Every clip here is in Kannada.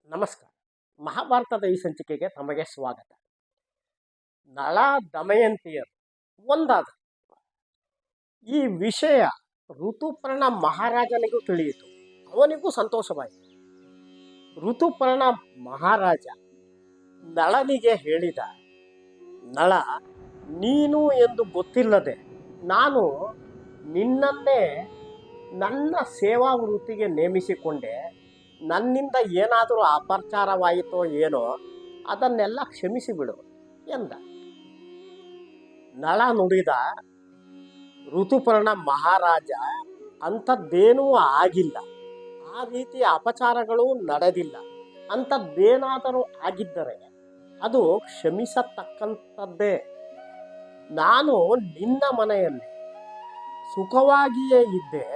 ನಮಸ್ಕಾರ. ಮಹಾಭಾರತದ ಈ ಸಂಚಿಕೆಗೆ ತಮಗೆ ಸ್ವಾಗತ. ನಳ ದಮಯಂತಿಯರು ಒಂದಾದ ಈ ವಿಷಯ ಋತುಪರ್ಣ ಮಹಾರಾಜನಿಗೂ ತಿಳಿಯಿತು. ಅವನಿಗೂ ಸಂತೋಷವಾಯಿತು. ಋತುಪರ್ಣ ಮಹಾರಾಜ ನಳನಿಗೆ ಹೇಳಿದ, ನಳ, ನೀನು ಎಂದು ಗೊತ್ತಿಲ್ಲದೆ ನಾನು ನಿನ್ನನ್ನೇ ನನ್ನ ಸೇವಾ ವೃತ್ತಿಗೆ ನೇಮಿಸಿಕೊಂಡೆ. ನನ್ನಿಂದ ಏನಾದರೂ ಅಪಚಾರವಾಯಿತೋ ಏನೋ ಅದನ್ನೆಲ್ಲ ಕ್ಷಮಿಸಿಬಿಡು ಎಂದ. ನಳ ನುಡಿದ, ಋತುಪರ್ಣ ಮಹಾರಾಜ, ಅಂಥದ್ದೇನೂ ಆಗಿಲ್ಲ, ಆ ರೀತಿಯ ಅಪಚಾರಗಳು ನಡೆದಿಲ್ಲ. ಅಂಥದ್ದೇನಾದರೂ ಆಗಿದ್ದರೆ ಅದು ಕ್ಷಮಿಸತಕ್ಕಂಥದ್ದೇ. ನಾನು ನಿನ್ನ ಮನೆಯಲ್ಲಿ ಸುಖವಾಗಿಯೇ ಇದ್ದೆ.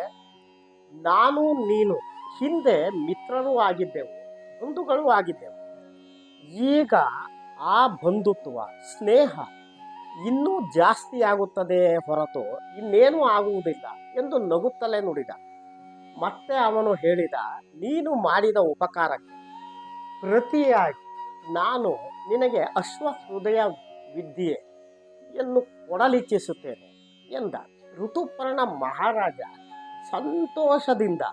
ನಾನು ನೀನು ಹಿಂದೆ ಮಿತ್ರರೂ ಆಗಿದ್ದೆವು, ಬಂಧುಗಳೂ ಆಗಿದ್ದೆವು. ಈಗ ಆ ಬಂಧುತ್ವ ಸ್ನೇಹ ಇನ್ನೂ ಜಾಸ್ತಿ ಆಗುತ್ತದೆ ಹೊರತು ಇನ್ನೇನೂ ಆಗುವುದಿಲ್ಲ ಎಂದು ನಗುತ್ತಲೇ ನುಡಿದ. ಮತ್ತೆ ಅವನು ಹೇಳಿದ, ನೀನು ಮಾಡಿದ ಉಪಕಾರಕ್ಕೆ ಪ್ರತಿಯಾಗಿ ನಾನು ನಿನಗೆ ಅಶ್ವಹೃದಯ ವಿದ್ಯೆಯನ್ನು ಕೊಡಲಿಚ್ಛಿಸುತ್ತೇನೆ ಎಂದ. ಋತುಪರ್ಣ ಮಹಾರಾಜ ಸಂತೋಷದಿಂದ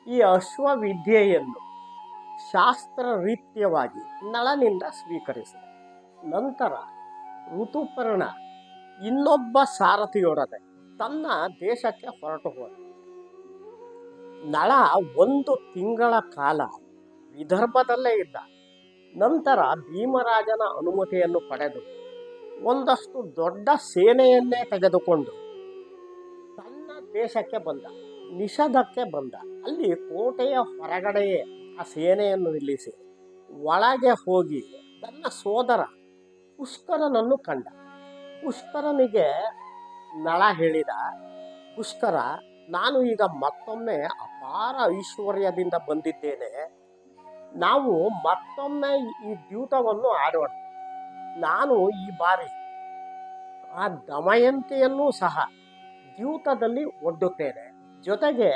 ಈ ಅಶ್ವವಿದ್ಯೆಯನ್ನು ಶಾಸ್ತ್ರರೀತ್ಯವಾಗಿ ನಳನಿಂದ ಸ್ವೀಕರಿಸಿದ. ನಂತರ ಋತುಪರ್ಣ ಇನ್ನೊಬ್ಬ ಸಾರಥಿಯೊಡನೆ ತನ್ನ ದೇಶಕ್ಕೆ ಹೊರಟು ಹೋದ. ನಳ 1 ತಿಂಗಳ ಕಾಲ ವಿದರ್ಭದಲ್ಲೇ ಇದ್ದ. ನಂತರ ಭೀಮರಾಜನ ಅನುಮತಿಯನ್ನು ಪಡೆದು ಒಂದಷ್ಟು ದೊಡ್ಡ ಸೇನೆಯನ್ನೇ ತೆಗೆದುಕೊಂಡು ತನ್ನ ದೇಶಕ್ಕೆ ಬಂದ. ನಿಷಧಕ್ಕೆ ಬಂದ. ಅಲ್ಲಿ ಕೋಟೆಯ ಹೊರಗಡೆಯೇ ಆ ಸೇನೆಯನ್ನು ನಿಲ್ಲಿಸಿ ಒಳಗೆ ಹೋಗಿ ತನ್ನ ಸೋದರ ಪುಷ್ಕರನನ್ನು ಕಂಡ. ಪುಷ್ಕರನಿಗೆ ನಳ ಹೇಳಿದ, ಪುಷ್ಕರ, ನಾನು ಈಗ ಮತ್ತೊಮ್ಮೆ ಅಪಾರ ಐಶ್ವರ್ಯದಿಂದ ಬಂದಿದ್ದೇನೆ. ನಾವು ಮತ್ತೊಮ್ಮೆ ಈ ದ್ಯೂತವನ್ನು ಆಡೋಣ. ನಾನು ಈ ಬಾರಿ ಆ ದಮಯಂತಿಯನ್ನು ಸಹ ದ್ಯೂತದಲ್ಲಿ ಒಡ್ಡುತ್ತೇನೆ. ಜೊತೆಗೆ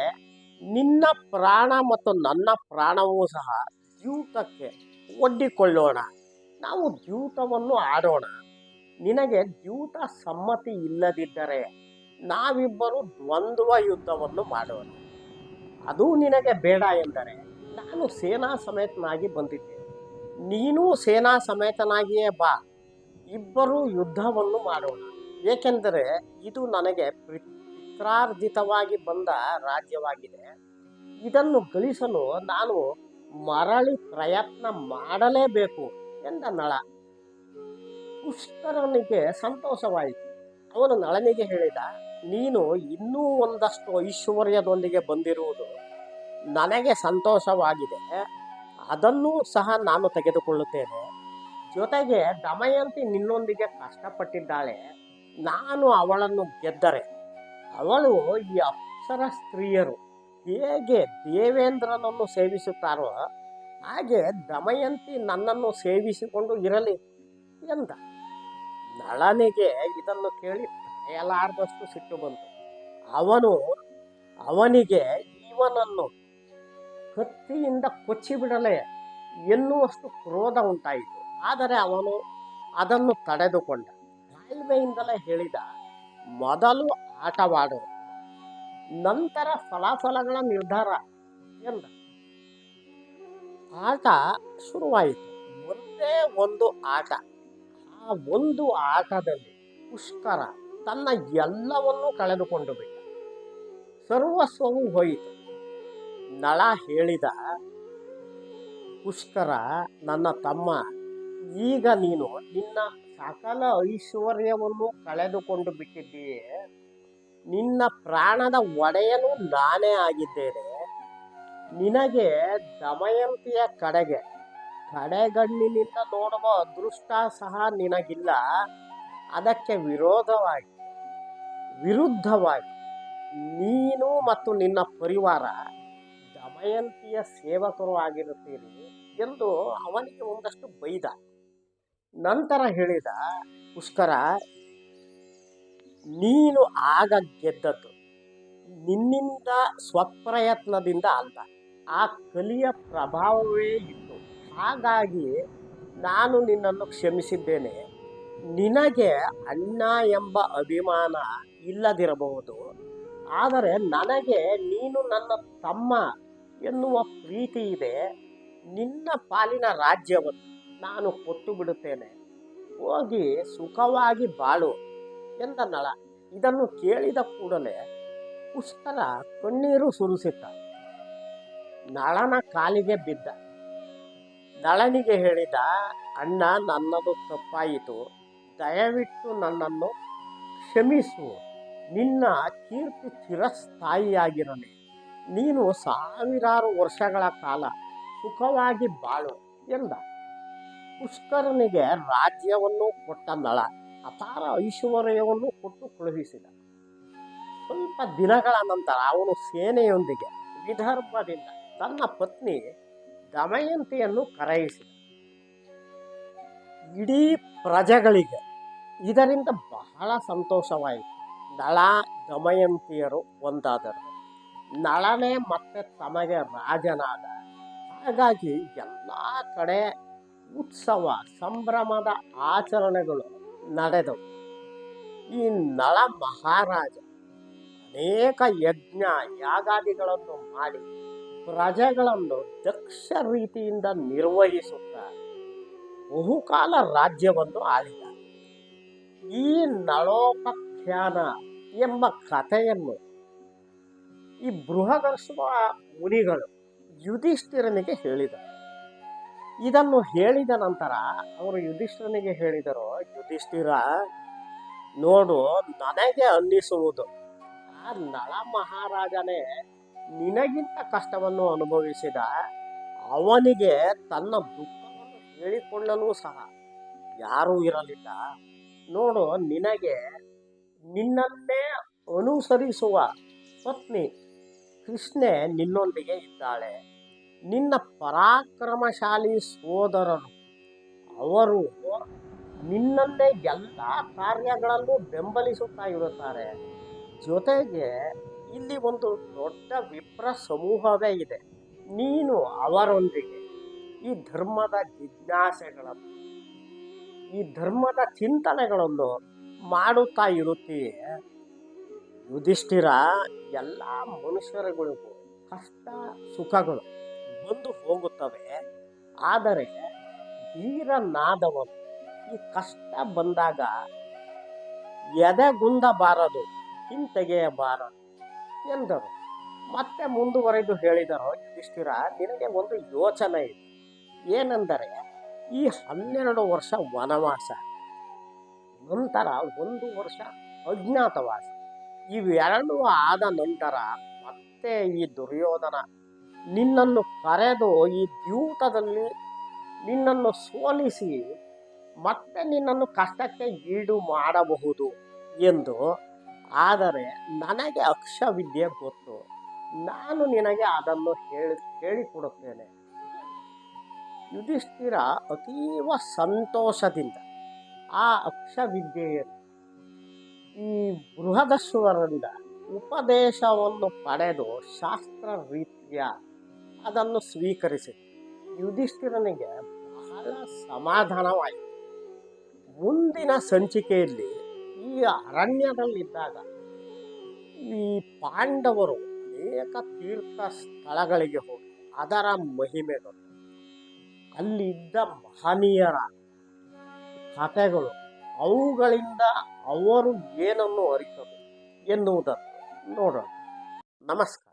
ನಿನ್ನ ಪ್ರಾಣ ಮತ್ತು ನನ್ನ ಪ್ರಾಣವೂ ಸಹ ದ್ಯೂತಕ್ಕೆ ಒಡ್ಡಿಕೊಳ್ಳೋಣ. ನಾವು ದ್ಯೂತವನ್ನು ಆಡೋಣ. ನಿನಗೆ ದ್ಯೂತ ಸಮ್ಮತಿ ಇಲ್ಲದಿದ್ದರೆ ನಾವಿಬ್ಬರು ದ್ವಂದ್ವ ಯುದ್ಧವನ್ನು ಮಾಡೋಣ. ಅದು ನಿನಗೆ ಬೇಡ ಎಂದರೆ ನಾನು ಸೇನಾ ಸಮೇತನಾಗಿ ಬಂದಿದ್ದೇನೆ, ನೀನೂ ಸೇನಾ ಸಮೇತನಾಗಿಯೇ ಬಾ. ಇಬ್ಬರು ಯುದ್ಧವನ್ನು ಮಾಡೋಣ. ಏಕೆಂದರೆ ಇದು ನನಗೆ ಪಿತ್ರಾರ್ಜಿತವಾಗಿ ಬಂದ ರಾಜ್ಯವಾಗಿದೆ. ಇದನ್ನು ಗಳಿಸಲು ನಾನು ಮರಳಿ ಪ್ರಯತ್ನ ಮಾಡಲೇಬೇಕು ಎಂದ ನಳ. ಪುಷ್ಕರನಿಗೆ ಸಂತೋಷವಾಯಿತು. ಅವನು ನಳನಿಗೆ ಹೇಳಿದ, ನೀನು ಇನ್ನೂ ಒಂದಷ್ಟು ಐಶ್ವರ್ಯದೊಂದಿಗೆ ಬಂದಿರುವುದು ನನಗೆ ಸಂತೋಷವಾಗಿದೆ. ಅದನ್ನೂ ಸಹ ನಾನು ತೆಗೆದುಕೊಳ್ಳುತ್ತೇನೆ. ಜೊತೆಗೆ ದಮಯಂತಿ ನಿನ್ನೊಂದಿಗೆ ಕಷ್ಟಪಟ್ಟಿದ್ದಾಳೆ. ನಾನು ಅವಳನ್ನು ಗೆದ್ದರೆ ಅವಳು ಈ ಅಪ್ಸರ ಸ್ತ್ರೀಯರು ಹೇಗೆ ದೇವೇಂದ್ರನನ್ನು ಸೇವಿಸುತ್ತಾರೋ ಹಾಗೆ ದಮಯಂತಿ ನನ್ನನ್ನು ಸೇವಿಸಿಕೊಂಡು ಇರಲಿ ಎಂದ. ನಳನಿಗೆ ಇದನ್ನು ಕೇಳಿ ತಡೆಯಲಾರದಷ್ಟು ಸಿಟ್ಟು ಬಂತು. ಅವನಿಗೆ ಇವನನ್ನು ಕತ್ತಿಯಿಂದ ಕೊಚ್ಚಿಬಿಡಲೇ ಎನ್ನುವಷ್ಟು ಕ್ರೋಧ ಉಂಟಾಯಿತು. ಆದರೆ ಅವನು ಅದನ್ನು ತಡೆದುಕೊಂಡ. ತಾಳ್ಮೆಯಿಂದಲೇ ಹೇಳಿದ, ಮೊದಲು ಆಟವಾಡು, ನಂತರ ಫಲಾಫಲಗಳ ನಿರ್ಧಾರ ಎಂದ. ಆಟ ಶುರುವಾಯಿತು. ಒಂದೇ ಒಂದು ಆಟ. ಆ ಒಂದು ಆಟದಲ್ಲಿ ಪುಷ್ಕರ ತನ್ನ ಎಲ್ಲವನ್ನೂ ಕಳೆದುಕೊಂಡು ಬಿಟ್ಟ. ಸರ್ವಸ್ವವೂ ಹೋಯಿತು. ನಳ ಹೇಳಿದ, ಪುಷ್ಕರ, ನನ್ನ ತಮ್ಮ, ಈಗ ನೀನು ನಿನ್ನ ಸಕಲ ಐಶ್ವರ್ಯವನ್ನು ಕಳೆದುಕೊಂಡು ಬಿಟ್ಟಿದ್ದೀಯೆ. ನಿನ್ನ ಪ್ರಾಣದ ಒಡೆಯನು ನಾನೇ ಆಗಿದ್ದೇನೆ. ನಿನಗೆ ದಮಯಂತಿಯ ಕಡೆಗಣ್ಣಿನಿಂದ ನೋಡುವ ಅದೃಷ್ಟ ಸಹ ನಿನಗಿಲ್ಲ. ಅದಕ್ಕೆ ವಿರುದ್ಧವಾಗಿ ನೀನು ಮತ್ತು ನಿನ್ನ ಪರಿವಾರ ದಮಯಂತಿಯ ಸೇವಕರು ಆಗಿರುತ್ತೀರಿ ಎಂದು ಅವನಿಗೆ ಒಂದಷ್ಟು ಬೈದ. ನಂತರ ಹೇಳಿದ, ಪುಷ್ಕರ, ನೀನು ಆಗ ಗೆದ್ದದ್ದು ನಿನ್ನಿಂದ ಸ್ವಪ್ರಯತ್ನದಿಂದ ಅಲ್ಲ, ಆ ಕಲಿಯ ಪ್ರಭಾವವೇ ಇತ್ತು. ಹಾಗಾಗಿ ನಾನು ನಿನ್ನನ್ನು ಕ್ಷಮಿಸಿದ್ದೇನೆ. ನಿನಗೆ ಅಣ್ಣ ಎಂಬ ಅಭಿಮಾನ ಇಲ್ಲದಿರಬಹುದು, ಆದರೆ ನನಗೆ ನೀನು ನನ್ನ ತಮ್ಮ ಎನ್ನುವ ಪ್ರೀತಿ ಇದೆ. ನಿನ್ನ ಪಾಲಿನ ರಾಜ್ಯವನ್ನು ನಾನು ಕೊಟ್ಟು ಬಿಡುತ್ತೇನೆ, ಹೋಗಿ ಸುಖವಾಗಿ ಬಾಳು ಎಂದ ನಳ. ಇದನ್ನು ಕೇಳಿದ ಕೂಡಲೇ ಪುಷ್ಕರ ಕಣ್ಣೀರು ಸುರಿಸಿದ್ದ. ನಳನ ಕಾಲಿಗೆ ಬಿದ್ದ. ನಳನಿಗೆ ಹೇಳಿದ, ಅಣ್ಣ, ನನ್ನದು ತಪ್ಪಾಯಿತು, ದಯವಿಟ್ಟು ನನ್ನನ್ನು ಕ್ಷಮಿಸು. ನಿನ್ನ ಕೀರ್ತಿ ಚಿರಸ್ಥಾಯಿಯಾಗಿರಲಿ. ನೀನು ಸಾವಿರಾರು ವರ್ಷಗಳ ಕಾಲ ಸುಖವಾಗಿ ಬಾಳು ಎಂದ. ಪುಷ್ಕರನಿಗೆ ರಾಜ್ಯವನ್ನು ಕೊಟ್ಟ ನಳ ಅಪಾರ ಐಶ್ವರ್ಯವನ್ನು ಕೊಟ್ಟು ಕಳುಹಿಸಿದ. ಸ್ವಲ್ಪ ದಿನಗಳ ನಂತರ ಅವನು ಸೇನೆಯೊಂದಿಗೆ ವಿದರ್ಭದಿಂದ ತನ್ನ ಪತ್ನಿ ದಮಯಂತಿಯನ್ನು ಕರೆಯಿಸಿದ. ಇಡೀ ಪ್ರಜೆಗಳಿಗೆ ಇದರಿಂದ ಬಹಳ ಸಂತೋಷವಾಯಿತು. ನಳ ದಮಯಂತಿಯರು ಒಂದಾದರು. ನಳನೇ ಮತ್ತೆ ತಮಗೆ ರಾಜನಾದ. ಹಾಗಾಗಿ ಎಲ್ಲ ಕಡೆ ಉತ್ಸವ ಸಂಭ್ರಮದ ಆಚರಣೆಗಳು ನಡೆದವು. ಈ ನಳ ಮಹಾರಾಜ ಅನೇಕ ಯಜ್ಞ ಯಾಗಾದಿಗಳನ್ನು ಮಾಡಿ ಪ್ರಜೆಗಳನ್ನು ದಕ್ಷ ರೀತಿಯಿಂದ ನಿರ್ವಹಿಸುತ್ತಾ ಬಹುಕಾಲ ರಾಜ್ಯವನ್ನು ಆಳಿದ. ಈ ನಳೋಪಾಖ್ಯಾನ ಎಂಬ ಕಥೆಯನ್ನು ಈ ಬೃಹದರ್ಶನ ಮುನಿಗಳು ಯುಧಿಷ್ಠಿರನಿಗೆ ಹೇಳಿದರು. ಇದನ್ನು ಹೇಳಿದ ನಂತರ ಅವರು ಯುಧಿಷ್ಠಿರನಿಗೆ ಹೇಳಿದರು, ಯುಧಿಷ್ಠಿರ, ನೋಡು, ನನಗೆ ಅನ್ನಿಸುವುದು ಆ ನಳ ಮಹಾರಾಜನೇ ನಿನಗಿಂತ ಕಷ್ಟವನ್ನು ಅನುಭವಿಸಿದ. ಅವನಿಗೆ ತನ್ನ ದುಃಖವನ್ನು ಹೇಳಿಕೊಳ್ಳಲು ಸಹ ಯಾರೂ ಇರಲಿಲ್ಲ. ನೋಡು, ನಿನಗೆ ನಿನ್ನನ್ನೇ ಅನುಸರಿಸುವ ಪತ್ನಿ ಕೃಷ್ಣೆ ನಿನ್ನೊಂದಿಗೆ ಇದ್ದಾಳೆ. ನಿನ್ನ ಪರಾಕ್ರಮಶಾಲಿ ಸೋದರರು ಅವರು ನಿನ್ನನ್ನೇ ಎಲ್ಲ ಕಾರ್ಯಗಳಲ್ಲೂ ಬೆಂಬಲಿಸುತ್ತಾ ಇರುತ್ತಾರೆ. ಜೊತೆಗೆ ಇಲ್ಲಿ ಒಂದು ದೊಡ್ಡ ವಿಪ್ರ ಸಮೂಹವೇ ಇದೆ. ನೀನು ಅವರೊಂದಿಗೆ ಈ ಧರ್ಮದ ಜಿಜ್ಞಾಸೆಗಳನ್ನು, ಈ ಧರ್ಮದ ಚಿಂತನೆಗಳನ್ನು ಮಾಡುತ್ತಾ ಇರುತ್ತೀಯೇ. ಯುಧಿಷ್ಠಿರ, ಎಲ್ಲ ಮನುಷ್ಯರುಗಳಿಗೂ ಕಷ್ಟ ಸುಖಗಳು ಬಂದು ಹೋಗುತ್ತವೆ. ಆದರೆ ಧೀರನಾದವನು ಈ ಕಷ್ಟ ಬಂದಾಗ ಎದೆಗುಂದಬಾರದು, ಹಿಂತೆಗೆಯಬಾರದು ಎಂದರು. ಮತ್ತೆ ಮುಂದುವರೆದು ಹೇಳಿದರು, ಯುಧಿಷ್ಠಿರ, ನಿನಗೆ ಒಂದು ಯೋಚನೆ ಇದೆ. ಏನೆಂದರೆ, ಈ 12 ವರ್ಷ ವನವಾಸ ನಂತರ 1 ವರ್ಷ ಅಜ್ಞಾತವಾಸ, ಇವೆರಡೂ ಆದ ನಂತರ ಮತ್ತೆ ಈ ದುರ್ಯೋಧನ ನಿನ್ನನ್ನು ಕರೆದು ಈ ದ್ಯೂತದಲ್ಲಿ ನಿನ್ನನ್ನು ಸೋಲಿಸಿ ಮತ್ತೆ ನಿನ್ನನ್ನು ಕಷ್ಟಕ್ಕೆ ಈಡು ಮಾಡಬಹುದು ಎಂದು. ಆದರೆ ನನಗೆ ಅಕ್ಷವಿದ್ಯೆ ಗೊತ್ತು, ನಾನು ನಿನಗೆ ಅದನ್ನು ಹೇಳಿಕೊಡುತ್ತೇನೆ. ಯುಧಿಷ್ಠಿರ ಅತೀವ ಸಂತೋಷದಿಂದ ಆ ಅಕ್ಷವಿದ್ಯೆಯನ್ನು ಈ ಬೃಹದಶ್ವರರಿಂದ ಉಪದೇಶವನ್ನು ಪಡೆದು ಶಾಸ್ತ್ರ ರೀತ್ಯ ಅದನ್ನು ಸ್ವೀಕರಿಸಿ ಯುಧಿಷ್ಠಿರನಿಗೆ ಬಹಳ ಸಮಾಧಾನವಾಯಿತು. ಮುಂದಿನ ಸಂಚಿಕೆಯಲ್ಲಿ ಈ ಅರಣ್ಯದಲ್ಲಿದ್ದಾಗ ಈ ಪಾಂಡವರು ಅನೇಕ ತೀರ್ಥ ಸ್ಥಳಗಳಿಗೆ ಹೋಗಿ ಅದರ ಮಹಿಮೆಗಳು, ಅಲ್ಲಿದ್ದ ಮಹನೀಯರ ಕಥೆಗಳು, ಅವುಗಳಿಂದ ಅವರು ಏನನ್ನು ಅರಿತರು ಎನ್ನುವುದನ್ನು ನೋಡೋಣ. ನಮಸ್ಕಾರ.